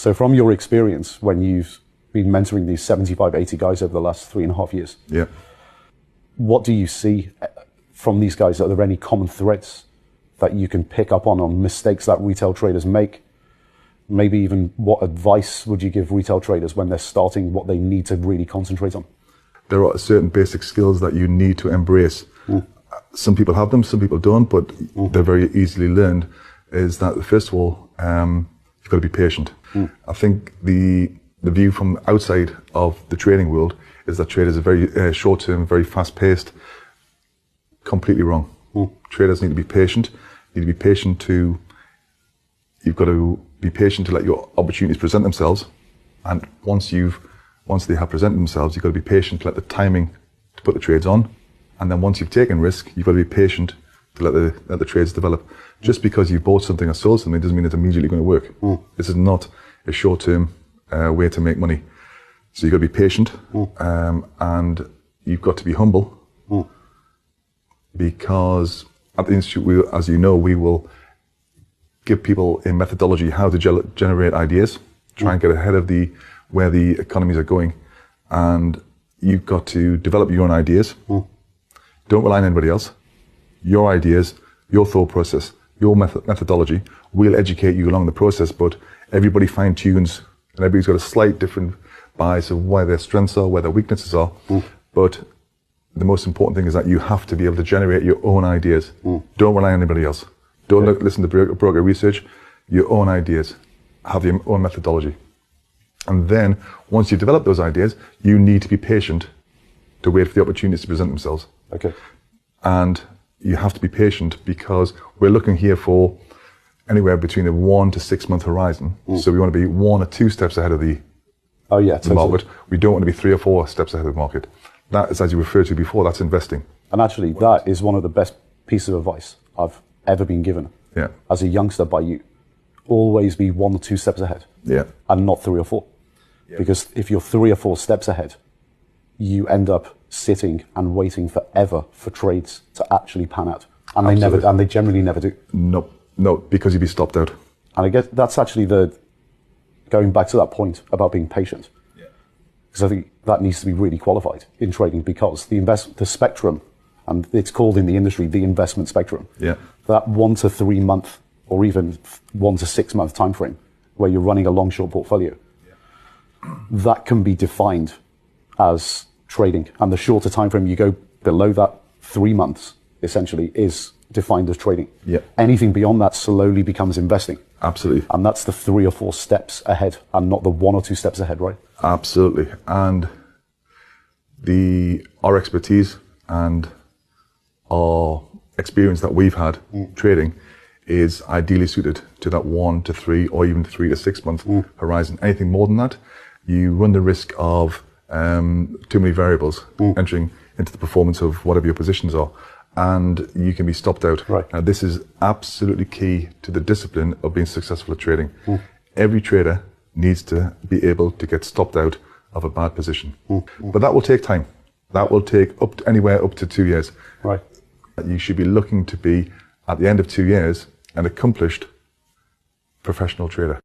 So from your experience, when you've been mentoring these 75, 80 guys over the last 3.5 years, yeah, what do you see from these guys? Are there any common threads that you can pick up on mistakes that retail traders make? Maybe even what advice would you give retail traders when they're starting, what they need to really concentrate on? There are certain basic skills that you need to embrace. Some people have them, some people don't, but they're very easily learned. Is that, first of all, you've got to be patient. I think the view from outside of the trading world is that traders are very short-term, very fast-paced. Completely wrong. Traders need to be patient. You've got to be patient to let your opportunities present themselves. And once they have presented themselves, you've got to be patient to let the timing to put the trades on. And then once you've taken risk, you've got to be patient to let the trades develop. Just because you've bought something or sold something doesn't mean it's immediately going to work. This is not a short-term way to make money. So you've got to be patient, and you've got to be humble, because at the Institute, as you know, we will give people a methodology how to generate ideas, try and get ahead of where the economies are going, and you've got to develop your own ideas. Don't rely on anybody else. Your ideas, your thought process, your methodology. We'll educate you along the process, but everybody fine-tunes, and everybody's got a slight different bias of where their strengths are, where their weaknesses are. But the most important thing is that you have to be able to generate your own ideas. Don't rely on anybody else. Don't listen to broker research. Your own ideas. Have your own methodology. And then, once you develop those ideas, you need to be patient to wait for the opportunities to present themselves. Okay. And you have to be patient because we're looking here for anywhere between a 1 to 6 month horizon. So we want to be 1 or 2 steps ahead of the market. We don't want to be 3 or 4 steps ahead of the market. That is, as you referred to before, that's investing. And actually, that is one of the best pieces of advice I've ever been given. Yeah. As a youngster by you. Always be 1 or 2 steps ahead. Yeah. And not 3 or 4. Yeah. Because if you're 3 or 4 steps ahead, you end up sitting and waiting forever for trades to actually pan out. And they generally never do. No, because you'd be stopped out. And I guess that's actually going back to that point about being patient. Yeah. Because I think that needs to be really qualified in trading, because the spectrum, and it's called in the industry the investment spectrum. Yeah. That 1 to 3 month or even 1 to 6 month time frame where you're running a long short portfolio, that can be defined as trading. And the shorter time frame you go below that, 3 months essentially is defined as trading. Yeah. Anything beyond that slowly becomes investing. Absolutely. And that's the 3 or 4 steps ahead and not the 1 or 2 steps ahead, right? Absolutely. And our expertise and our experience that we've had trading is ideally suited to that 1 to 3 or even 3 to 6 month horizon. Anything more than that, you run the risk of too many variables entering into the performance of whatever your positions are, and you can be stopped out. Right. Now, this is absolutely key to the discipline of being successful at trading. Every trader needs to be able to get stopped out of a bad position. But that will take time. That will take anywhere up to 2 years. Right. You should be looking to be, at the end of 2 years, an accomplished professional trader.